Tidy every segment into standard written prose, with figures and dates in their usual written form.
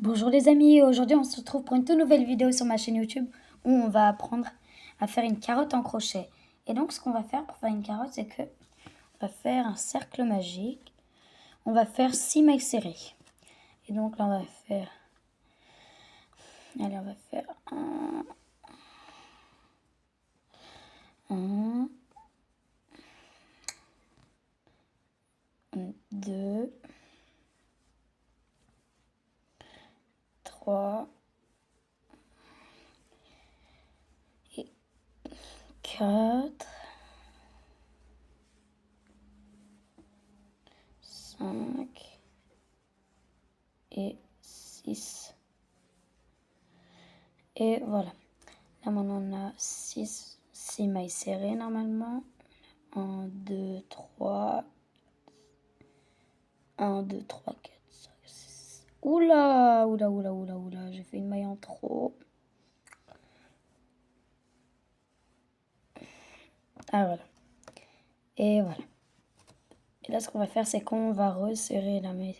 Bonjour les amis, aujourd'hui on se retrouve pour une toute nouvelle vidéo sur ma chaîne YouTube où on va apprendre à faire une carotte en crochet. Et donc ce qu'on va faire pour faire une carotte, c'est que on va faire un cercle magique. On va faire 6 mailles serrées. Et donc là on va faire... Allez, on va faire un, deux, trois et 4, 5 et 6. Et voilà. Là maintenant on a 6 mailles serrées normalement. 1, 2, 3. 1, 2, 3, 4, 5, 6. Oula, j'ai fait une maille en trop. Ah voilà. Et voilà. Et là ce qu'on va faire, c'est qu'on va resserrer la maille.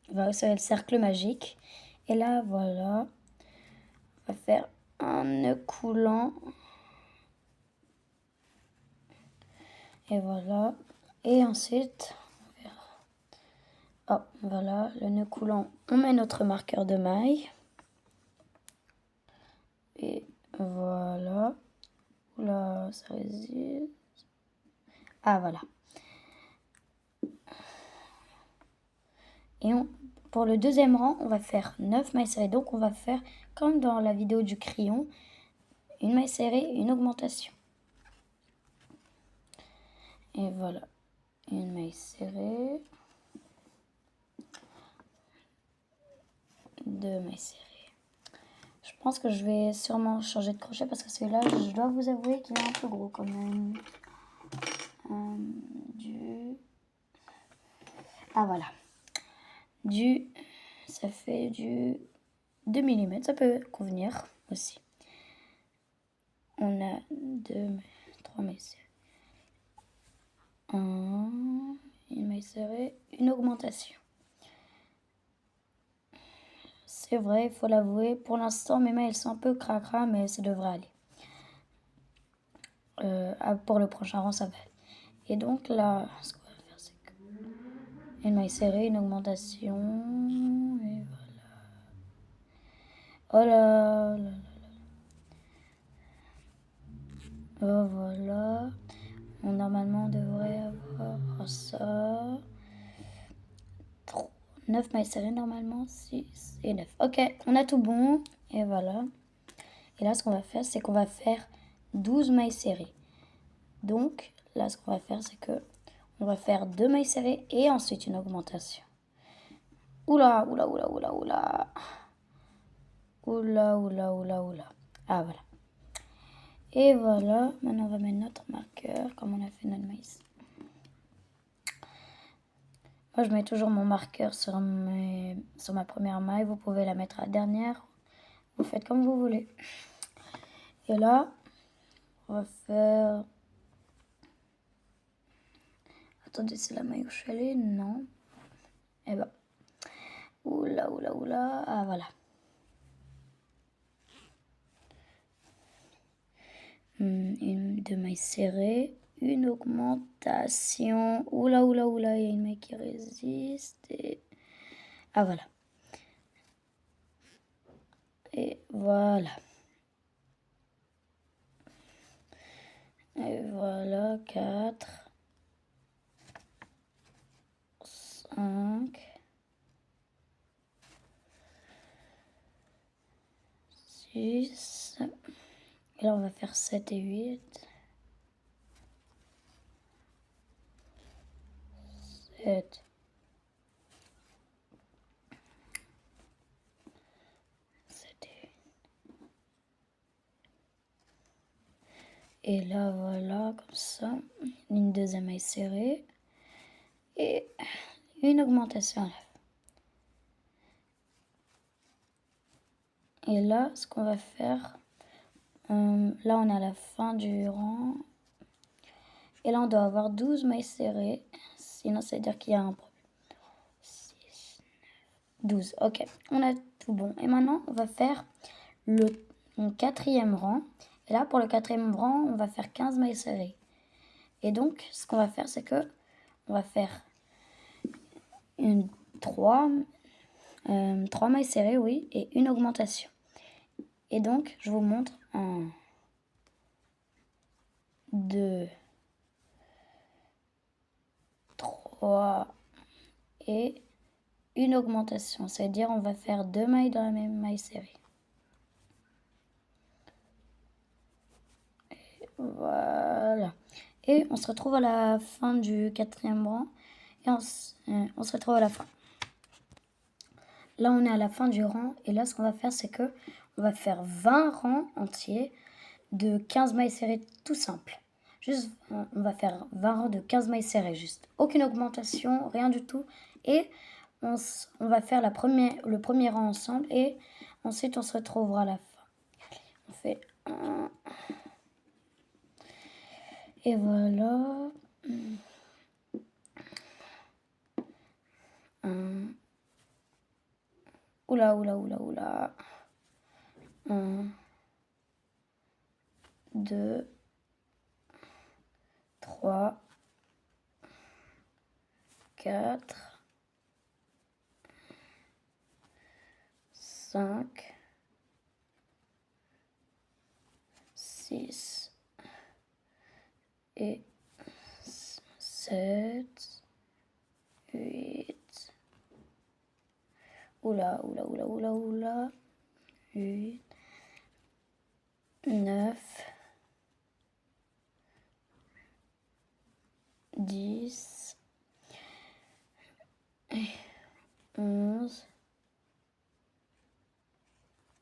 On va resserrer le cercle magique. Et là voilà. On va faire un nœud coulant. Et voilà. Et ensuite, oh, voilà, le nœud coulant, on met notre marqueur de maille. Et voilà. Oula, ça résiste. Ah, voilà. Et pour le deuxième rang, on va faire 9 mailles serrées. Donc, on va faire, comme dans la vidéo du crayon, une maille serrée, une augmentation. Et voilà, une maille serrée. 2 mailles serrées. Je pense que je vais sûrement changer de crochet parce que celui-là, je dois vous avouer qu'il est un peu gros quand même. Ah voilà. Ça fait du 2 mm, ça peut convenir aussi. On a 3 mailles serrées. Une maille serrée, une augmentation. C'est vrai, il faut l'avouer. Pour l'instant, mes mailles elles sont un peu cracra, mais ça devrait aller. Pour le prochain rang, ça va aller. Et donc là, ce qu'on va faire, c'est que une maille serrée, une augmentation, et voilà. Oh là là. Oh, voilà. Normalement, on devrait avoir ça. 9 mailles serrées normalement, 6 et 9. Ok, on a tout bon. Et voilà. Et là, ce qu'on va faire, c'est qu'on va faire 12 mailles serrées. Donc, là, ce qu'on va faire, c'est que on va faire 2 mailles serrées et ensuite une augmentation. Oula. Ah, voilà. Et voilà. Maintenant, on va mettre notre marqueur, comme on a fait notre maille. Moi, je mets toujours mon marqueur sur ma première maille. Vous pouvez la mettre à la dernière. Vous faites comme vous voulez. Et là, on va faire... Attendez, c'est la maille où je suis allée? Non. Eh ben. Oula. Ah, voilà. Deux mailles serrées. Une augmentation. Oula. Il y a une maille qui résiste. Et... Ah, voilà. Et voilà. Et voilà, 4, 5, 6. Et là, on va faire 7 et 8. 7. 7 et 8. Et là, voilà, comme ça. Une deuxième maille serrée. Et une augmentation à la fin. Et là, ce qu'on va faire, là on est à la fin du rang. Et là on doit avoir 12 mailles serrées. Sinon ça veut dire qu'il y a un problème. 6, 12. Ok, on a tout bon. Et maintenant, on va faire le quatrième rang. Et là, pour le quatrième rang, on va faire 15 mailles serrées. Et donc, ce qu'on va faire, c'est que on va faire 3 mailles serrées, oui, et une augmentation. Et donc, je vous montre 1, 2, 3 et une augmentation. C'est-à-dire, on va faire 2 mailles dans la même maille serrée. Voilà. Et on se retrouve à la fin du quatrième rang. Et on se retrouve à la fin. Là, on est à la fin du rang. Et là, ce qu'on va faire, c'est que on va faire 20 rangs entiers de 15 mailles serrées tout simple. Juste, on va faire 20 rangs de 15 mailles serrées juste. Aucune augmentation, rien du tout. Et on va faire le premier rang ensemble. Et ensuite, on se retrouvera à la fin. On fait 1... Et voilà. 1. Oula. 1, 2, 3, 4, 5, 6 et 7, 8. Oula. 8, 9, 10, 11,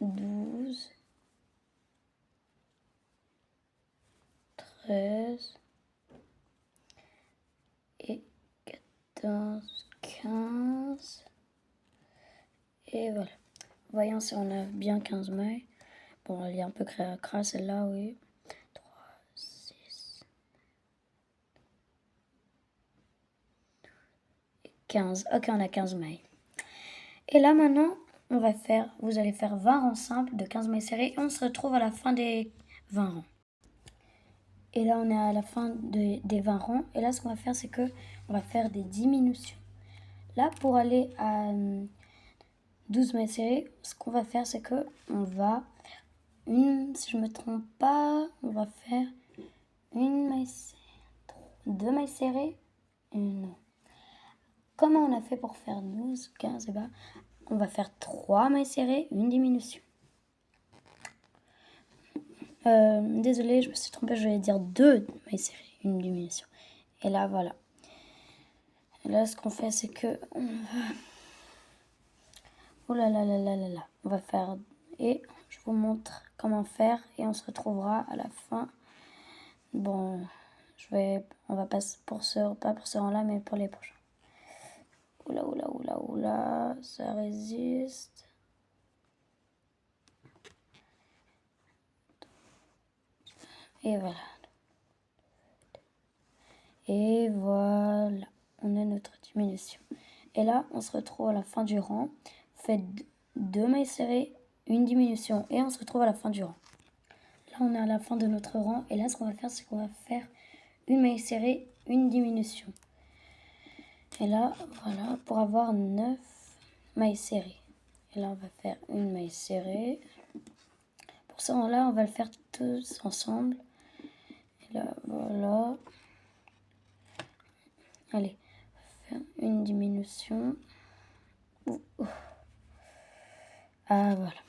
12, 13 et 14, 15. Et voilà. Voyons si on a bien 15 mailles. Bon, elle est un peu cracra celle-là, oui. 3, 6, 15. Ok, on a 15 mailles. Et là, maintenant, vous allez faire 20 rangs simples de 15 mailles serrées. Et on se retrouve à la fin des 20 rangs. Et là, on est à la fin des 20 rangs. Et là, ce qu'on va faire, c'est que on va faire des diminutions. Là, pour aller à 12 mailles serrées, ce qu'on va faire, c'est que on va... si je me trompe pas, on va faire une maille serrée, 2 mailles serrées, une. Comment on a fait pour faire 12, 15, et ben, on va faire 3 mailles serrées, une diminution. Désolée, je me suis trompée, je vais dire 2 mailles serrées, une diminution. Et là, voilà. Et là, ce qu'on fait, c'est que on va... Oh là là. On va faire... Et je vous montre comment faire et on se retrouvera à la fin. Bon, on va passer pas pour ce rang-là, mais pour les prochains. Oula, ça résiste. Et voilà. Et voilà, on a notre diminution. Et là, on se retrouve à la fin du rang. Faites 2 mailles serrées, une diminution. Et on se retrouve à la fin du rang. Là, on est à la fin de notre rang. Et là, ce qu'on va faire, c'est qu'on va faire une maille serrée, une diminution. Et là, voilà, pour avoir 9 mailles serrées. Et là, on va faire une maille serrée. Pour ça, là, on va le faire tous ensemble. Et là, voilà. Allez, faire une diminution. Ah, voilà.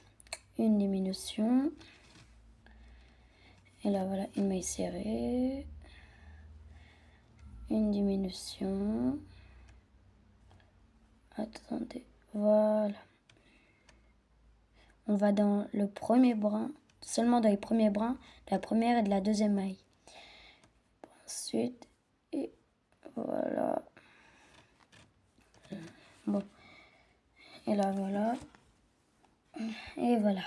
Une diminution. Et là, voilà, une maille serrée. Une diminution. Attendez, voilà. On va dans le premier brin, seulement dans les premiers brins, de la première et de la deuxième maille. Ensuite, et voilà. Bon. Et là, voilà. Et voilà.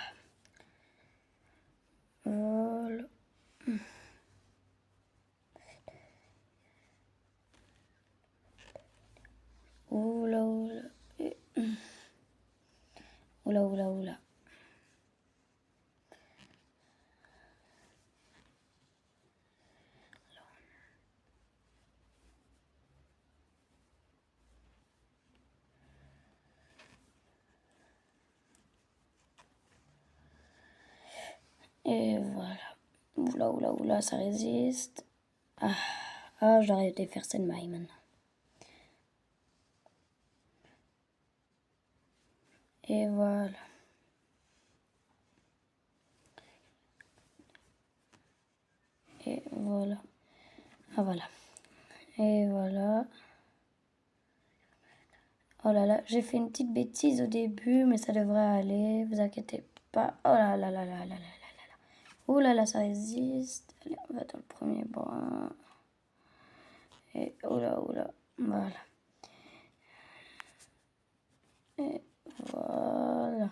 Voilà. Oula. Oula, oula, oula. Et voilà. Oula, oula, oula, ça résiste. Ah, j'aurais dû faire cette maille maintenant. Et voilà. Et voilà. Ah, voilà. Et voilà. Oh là là, j'ai fait une petite bêtise au début, mais ça devrait aller. Vous inquiétez pas. Oh là là là là là là là là. Oh là là, ça résiste. Allez, on va dans le premier bras. Et oh là, oh là. Voilà. Et voilà.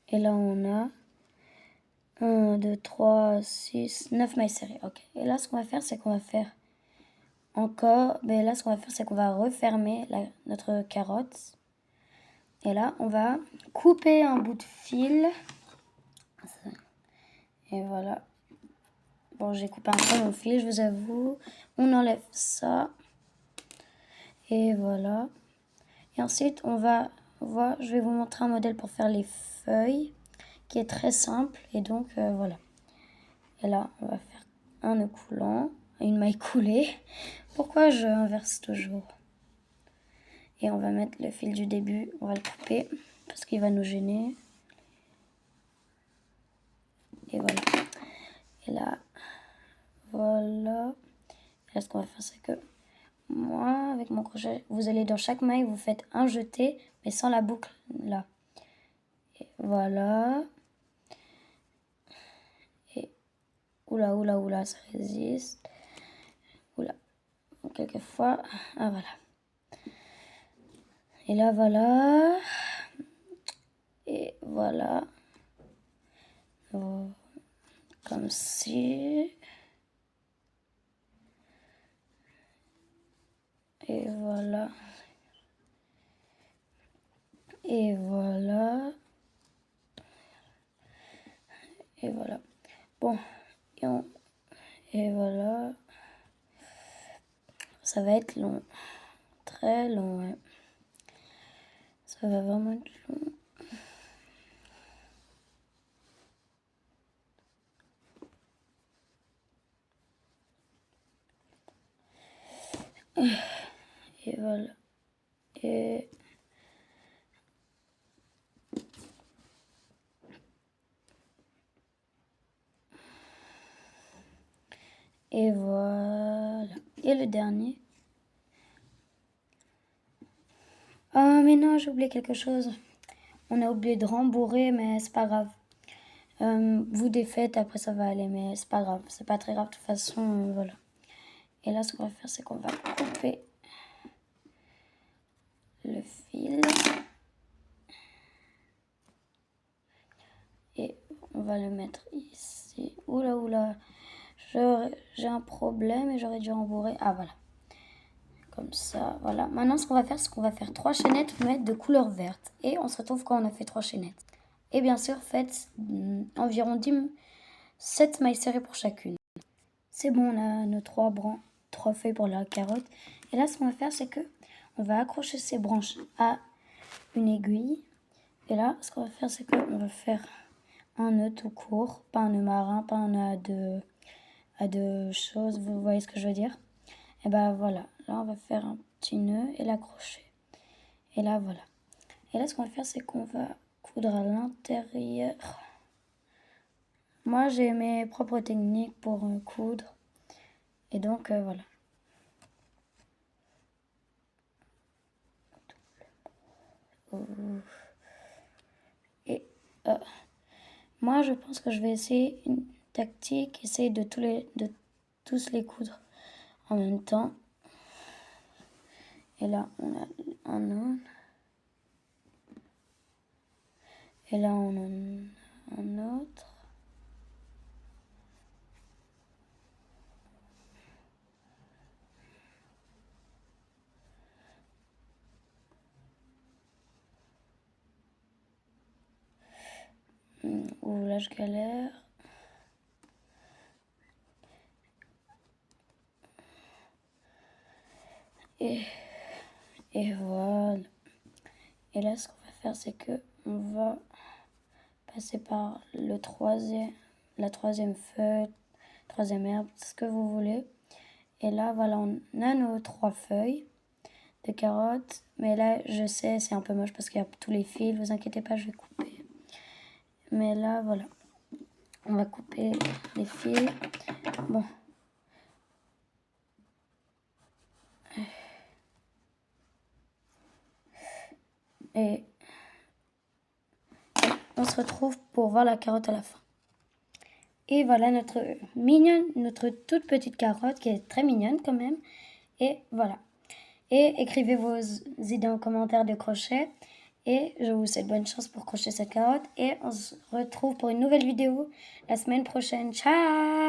Et là, on a 1, 2, 3, 6, 9 mailles serrées. Ok. Et là, ce qu'on va faire, c'est qu'on va faire encore. Mais là, ce qu'on va faire, c'est qu'on va refermer notre carotte. Et là, on va couper un bout de fil. Et voilà. Bon, j'ai coupé un peu mon fil, je vous avoue. On enlève ça. Et voilà. Et ensuite, on va voir, je vais vous montrer un modèle pour faire les feuilles, qui est très simple. Et donc, voilà. Et là, on va faire un nœud coulant, une maille coulée. Pourquoi je inverse toujours? Et on va mettre le fil du début, on va le couper, parce qu'il va nous gêner. Et voilà. Et là, voilà. Et là, ce qu'on va faire, c'est que moi, avec mon crochet, vous allez dans chaque maille, vous faites un jeté, mais sans la boucle là. Et voilà. Et oula, oula, oula, ça résiste. Oula. Donc, quelquefois, ah voilà. Et là, voilà. Et voilà. Comme ci. Et voilà. Et voilà. Et voilà. Bon. Et voilà. Ça va être long. Très long, ouais. Ça va vraiment être long. Et voilà. Et voilà. Et le dernier. Ah, mais non, j'ai oublié quelque chose. On a oublié de rembourrer, mais c'est pas grave. Vous défaites, après ça va aller, mais c'est pas grave. C'est pas très grave, de toute façon, voilà. Et là, ce qu'on va faire, c'est qu'on va couper le fil. Et on va le mettre ici. Oula, oula. J'ai un problème et j'aurais dû rembourrer. Ah, voilà. Comme ça, voilà. Maintenant, ce qu'on va faire, c'est qu'on va faire 3 chaînettes, mettre de couleur verte. Et on se retrouve quand on a fait 3 chaînettes. Et bien sûr, faites environ 7 mailles serrées pour chacune. C'est bon, on a nos 3 feuilles pour la carotte. Et là, ce qu'on va faire, c'est que on va accrocher ces branches à une aiguille. Et là, ce qu'on va faire, c'est qu'on va faire un nœud tout court, pas un nœud marin, pas un nœud à deux choses, vous voyez ce que je veux dire? Et ben voilà, là on va faire un petit nœud et l'accrocher. Et là voilà. Et là ce qu'on va faire, c'est qu'on va coudre à l'intérieur. Moi j'ai mes propres techniques pour coudre. Et donc voilà. Et moi je pense que je vais essayer une tactique, essayer de tous les coudre en même temps. Et là on a un nœud. Et là on a un autre. là, je galère. Et voilà. Et là, ce qu'on va faire, c'est que on va passer par la troisième feuille, troisième herbe, ce que vous voulez. Et là, voilà, on a nos 3 feuilles de carottes. Mais là, je sais, c'est un peu moche parce qu'il y a tous les fils. Vous inquiétez pas, je vais couper. Mais là, voilà. On va couper les fils. Bon. Et on se retrouve pour voir la carotte à la fin. Et voilà notre toute petite carotte qui est très mignonne quand même. Et voilà. Et écrivez vos idées en commentaire de crochet. Et je vous souhaite bonne chance pour crocheter cette carotte. Et on se retrouve pour une nouvelle vidéo la semaine prochaine. Ciao!